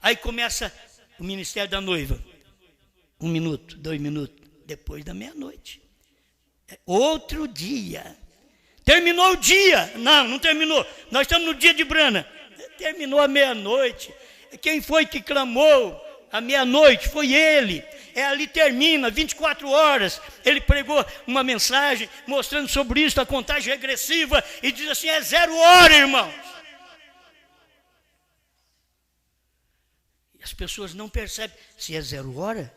Speaker 3: Aí começa o ministério da noiva. 1 minuto, 2 minutos, depois da meia-noite. Outro dia. Terminou o dia. Não terminou. Nós estamos no dia de Branham. Terminou a meia-noite. Quem foi que clamou à meia-noite? Foi ele. Ali termina, 24 horas. Ele pregou uma mensagem mostrando sobre isso, a contagem regressiva, e diz assim, é 0 hora, irmãos. E as pessoas não percebem. Se é 0 hora,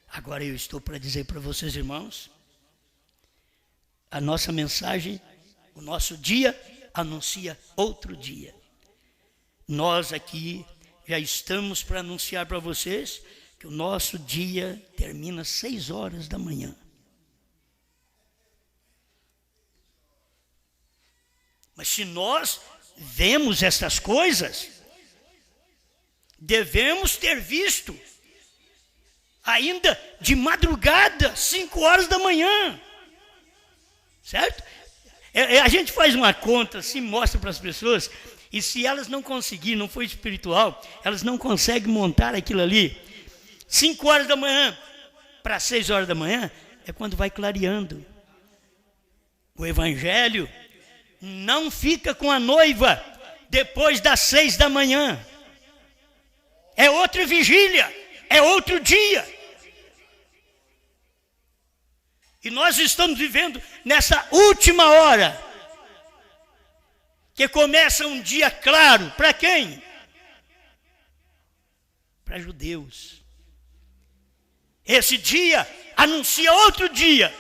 Speaker 3: agora eu estou para dizer para vocês, irmãos, a nossa mensagem, o nosso dia, anuncia outro dia. Nós aqui já estamos para anunciar para vocês que o nosso dia termina às 6 horas da manhã. Mas se nós vemos essas coisas, devemos ter visto ainda de madrugada, 5 horas da manhã. Certo? A gente faz uma conta assim, mostra para as pessoas, e se elas não conseguirem, não for espiritual, elas não conseguem montar aquilo ali. 5 horas da manhã para 6 horas da manhã é quando vai clareando. O evangelho não fica com a noiva depois das 6 da manhã. É outra vigília, é outro dia. E nós estamos vivendo nessa última hora, que começa um dia claro. Para quem? Para judeus. Esse dia anuncia outro dia.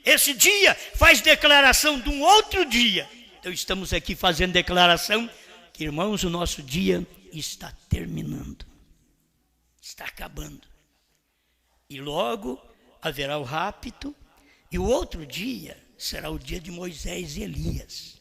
Speaker 3: Esse dia faz declaração de um outro dia. Então estamos aqui fazendo declaração que, irmãos, o nosso dia está terminando. Está acabando. E logo haverá o rapto. E o outro dia será o dia de Moisés e Elias.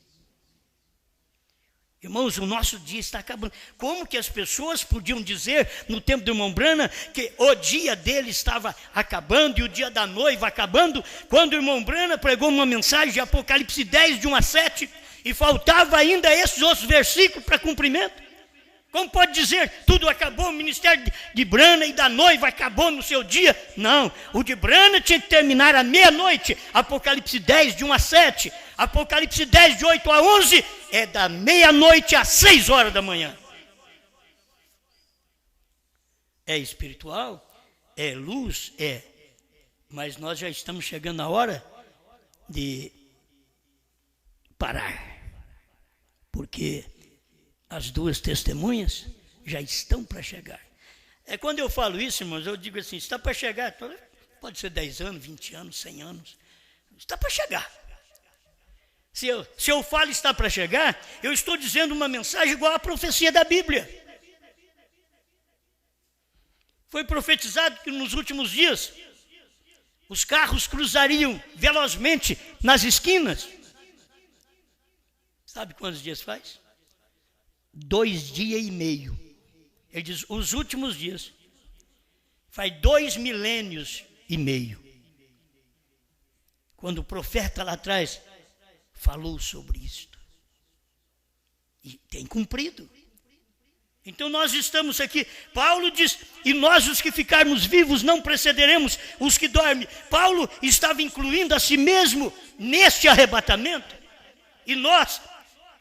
Speaker 3: Irmãos, o nosso dia está acabando. Como que as pessoas podiam dizer no tempo do irmão Branham que o dia dele estava acabando e o dia da noiva acabando, quando o irmão Branham pregou uma mensagem de Apocalipse 10, de 1 a 7, e faltava ainda esses outros versículos para cumprimento? Como pode dizer, tudo acabou, o ministério de Branham e da noiva acabou no seu dia? Não, o de Branham tinha que terminar à meia-noite. Apocalipse 10, de 1 a 7. Apocalipse 10, de 8 a 11, é da meia-noite às 6 horas da manhã. É espiritual? É luz? É. Mas nós já estamos chegando na hora de parar. Porque as 2 testemunhas já estão para chegar. Quando eu falo isso, irmãos, eu digo assim, está para chegar, pode ser 10 anos, 20 anos, 100 anos, está para chegar. Se eu falo está para chegar, eu estou dizendo uma mensagem igual à profecia da Bíblia. Foi profetizado que nos últimos dias Os carros cruzariam velozmente nas esquinas. Sabe quantos dias faz? 2 dias e meio. Ele diz, os últimos dias. Faz 2 milênios e meio. Quando o profeta lá atrás falou sobre isto. E tem cumprido. Então nós estamos aqui, Paulo diz, e nós os que ficarmos vivos não precederemos os que dormem. Paulo estava incluindo a si mesmo neste arrebatamento. E nós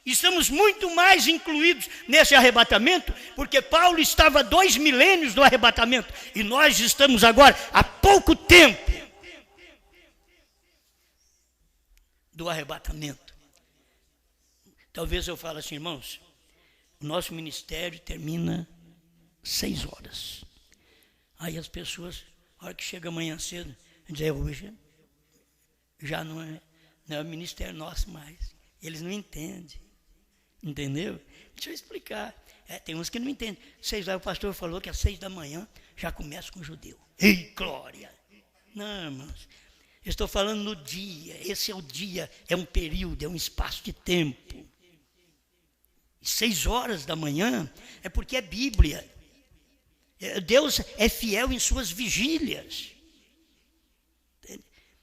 Speaker 3: estamos muito mais incluídos nesse arrebatamento, porque Paulo estava 2 milênios do arrebatamento. E nós estamos agora há pouco tempo do arrebatamento. Talvez eu fale assim, irmãos, o nosso ministério termina 6 horas. Aí as pessoas, a hora que chega amanhã cedo, dizem, hoje já não é o ministério nosso mais. Eles não entendem. Entendeu? Deixa eu explicar. Tem uns que não entendem. 6 horas, o pastor falou que às 6 da manhã já começa com o judeu. Ei, glória! Não, irmãos. Eu estou falando no dia. Esse é o dia, é um período, é um espaço de tempo. 6 horas da manhã é porque é Bíblia. Deus é fiel em suas vigílias.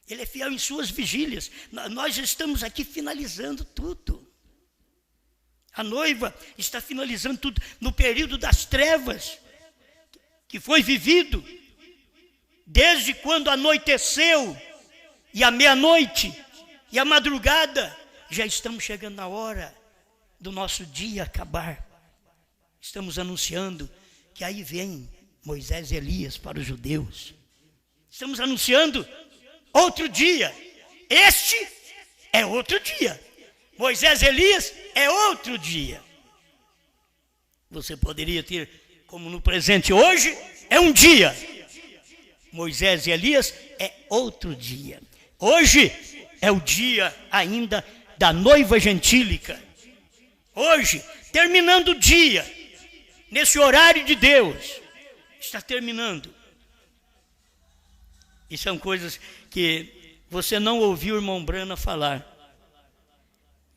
Speaker 3: Ele é fiel em suas vigílias. Nós estamos aqui finalizando tudo. A noiva está finalizando tudo no período das trevas, que foi vivido desde quando anoiteceu e a meia-noite e a madrugada. Já estamos chegando na hora do nosso dia acabar. Estamos anunciando que aí vem Moisés e Elias para os judeus. Estamos anunciando outro dia. Este é outro dia. Moisés e Elias é outro dia. Você poderia ter, como no presente hoje, é um dia. Moisés e Elias é outro dia. Hoje é o dia ainda da noiva gentílica. Hoje, terminando o dia, nesse horário de Deus, está terminando. E são coisas que você não ouviu o irmão Brana falar.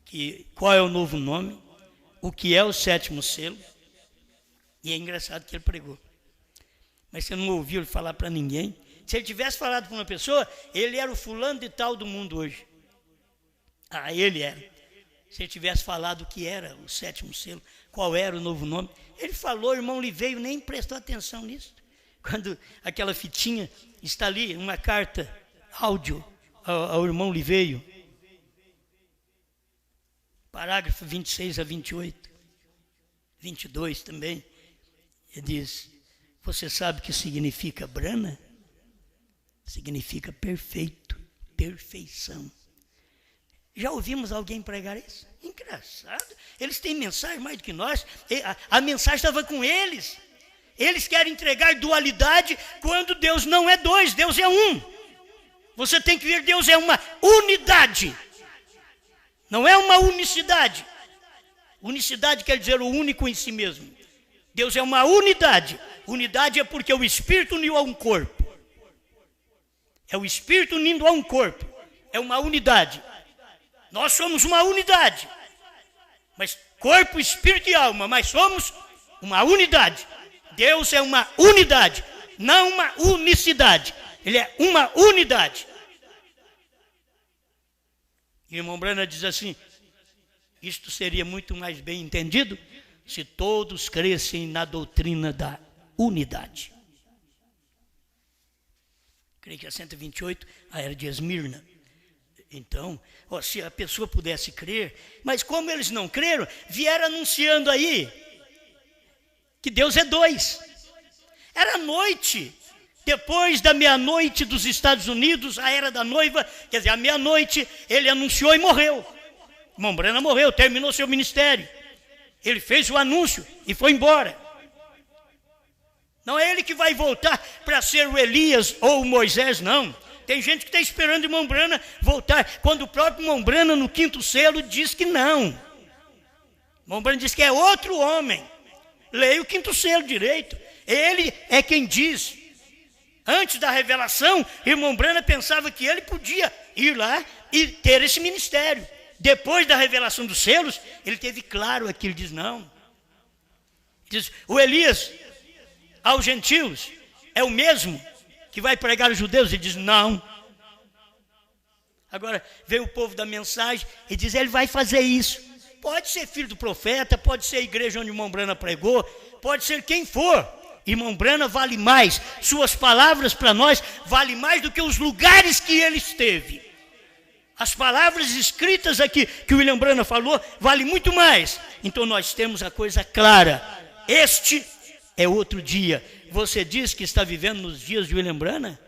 Speaker 3: Que, qual é o novo nome, o que é o 7º selo. E é engraçado que ele pregou. Mas você não ouviu ele falar para ninguém. Se ele tivesse falado para uma pessoa, ele era o fulano de tal do mundo hoje. Ele era. Se ele tivesse falado o que era o 7º selo, qual era o novo nome, ele falou, o irmão Liveio nem prestou atenção nisso. Quando aquela fitinha está ali, uma carta, áudio ao irmão Liveio, parágrafo 26 a 28, 22 também, ele diz, você sabe o que significa Brana? Significa perfeito, perfeição. Já ouvimos alguém pregar isso? Engraçado. Eles têm mensagem mais do que nós. A mensagem estava com eles. Eles querem entregar dualidade quando Deus não é 2, Deus é 1. Você tem que ver, Deus é uma unidade. Não é uma unicidade. Unicidade quer dizer o único em si mesmo. Deus é uma unidade. Unidade é porque o Espírito uniu a um corpo. É o Espírito unindo a um corpo. É uma unidade. Nós somos uma unidade, mas corpo, espírito e alma, mas somos uma unidade. Deus é uma unidade, não uma unicidade. Ele é uma unidade. E o irmão Brana diz assim, isto seria muito mais bem entendido se todos crescem na doutrina da unidade. Creio que é 128, a era de Esmirna. Então, se a pessoa pudesse crer, mas como eles não creram, vieram anunciando aí que Deus é 2. Era noite, depois da meia-noite dos Estados Unidos, a era da noiva, quer dizer, à meia-noite, ele anunciou e morreu. O irmão Brana morreu, terminou seu ministério. Ele fez o anúncio e foi embora. Não é ele que vai voltar para ser o Elias ou o Moisés, não. Tem gente que está esperando o irmão Brana voltar, quando o próprio irmão Brana, no 5º selo, diz que não. O irmão Brana diz que é outro homem. Leia o 5º selo direito. Ele é quem diz. Antes da revelação, irmão Branham pensava que ele podia ir lá e ter esse ministério. Depois da revelação dos selos, ele teve claro aquilo, ele diz, não. Diz, o Elias aos gentios é o mesmo que vai pregar aos judeus? Ele diz, não. Agora, vem o povo da mensagem e diz, ele vai fazer isso. Pode ser filho do profeta, pode ser a igreja onde o irmão Branham pregou, pode ser quem for. Irmão Branham vale mais, suas palavras para nós vale mais do que os lugares que ele esteve. As palavras escritas aqui que o William Branham falou vale muito mais. Então nós temos a coisa clara. Este é outro dia. Você diz que está vivendo nos dias de William Branham?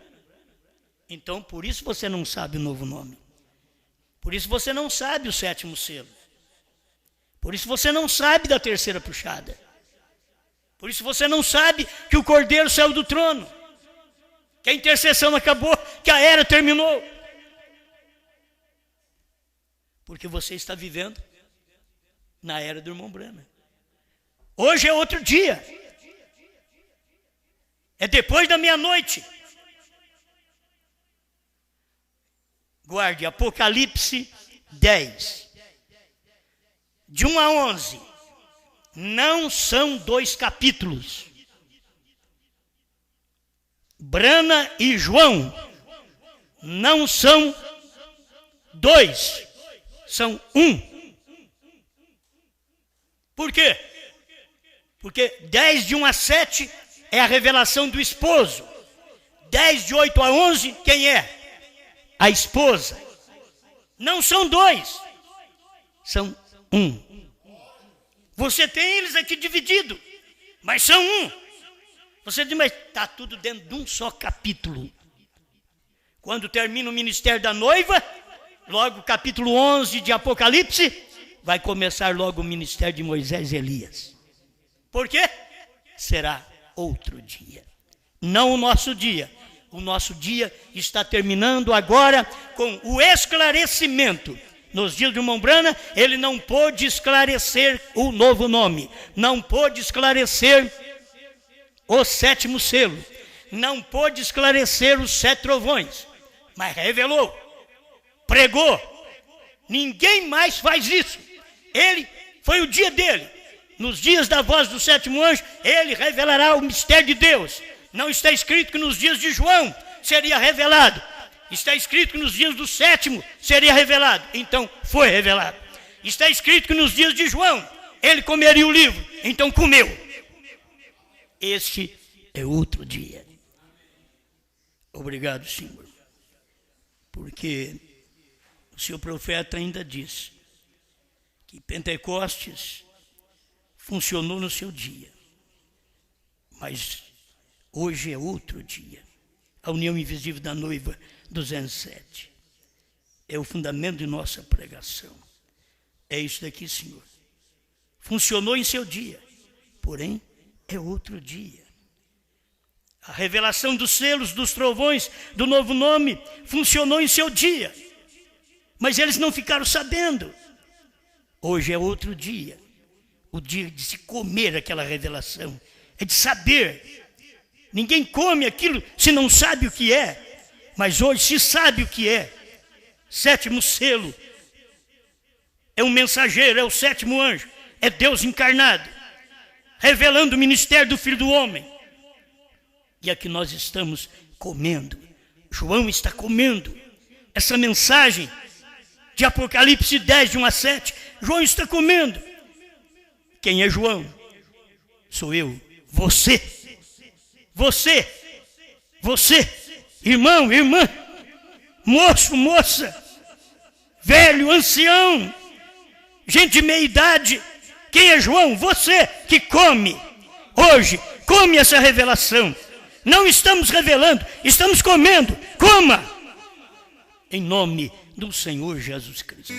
Speaker 3: Então por isso você não sabe o novo nome. Por isso você não sabe o 7º selo. Por isso você não sabe da terceira puxada. Por isso você não sabe que o Cordeiro saiu do trono, que a intercessão acabou, que a era terminou. Porque você está vivendo na era do irmão Branham. Hoje é outro dia. É depois da meia-noite. Guarde Apocalipse 10. De 1 a 11. Não são 2 capítulos. Branham e João não são 2, são 1. Por quê? Porque 10 de 1 a 7 é a revelação do esposo. 10 de 8 a 11, quem é? A esposa. Não são 2, são 1. Você tem eles aqui divididos, mas são 1. Você diz, mas está tudo dentro de um só capítulo. Quando termina o ministério da noiva, logo capítulo 11 de Apocalipse, vai começar logo o ministério de Moisés e Elias. Por quê? Será outro dia. Não o nosso dia. O nosso dia está terminando agora com o esclarecimento. Nos dias do irmão Branham, ele não pôde esclarecer o novo nome, não pôde esclarecer o 7º selo, não pôde esclarecer os 7 trovões, mas revelou, pregou. Ninguém mais faz isso. Ele, foi o dia dele. Nos dias da voz do 7º anjo, ele revelará o mistério de Deus. Não está escrito que nos dias de João seria revelado. Está escrito que nos dias do 7º seria revelado. Então foi revelado. Está escrito que nos dias de João ele comeria o livro. Então comeu. Este é outro dia. Obrigado, Senhor. Porque o seu profeta ainda diz que Pentecostes funcionou no seu dia. Mas hoje é outro dia. A união invisível da noiva 207. É o fundamento de nossa pregação. É isso daqui, Senhor. Funcionou em seu dia, porém é outro dia. A revelação dos selos, dos trovões, do novo nome, funcionou em seu dia, mas eles não ficaram sabendo. Hoje é outro dia. O dia de se comer aquela revelação, é de saber. Ninguém come aquilo se não sabe o que é. Mas hoje se sabe o que é. 7º selo. É um mensageiro, é o 7º anjo. É Deus encarnado. Revelando o ministério do Filho do Homem. E aqui nós estamos comendo. João está comendo. Essa mensagem de Apocalipse 10, de 1 a 7. João está comendo. Quem é João? Sou eu. Você. Você. Você. Irmão, irmã, moço, moça, velho, ancião, gente de meia idade. Quem é João? Você que come. Hoje, come essa revelação. Não estamos revelando, estamos comendo. Coma! Em nome do Senhor Jesus Cristo.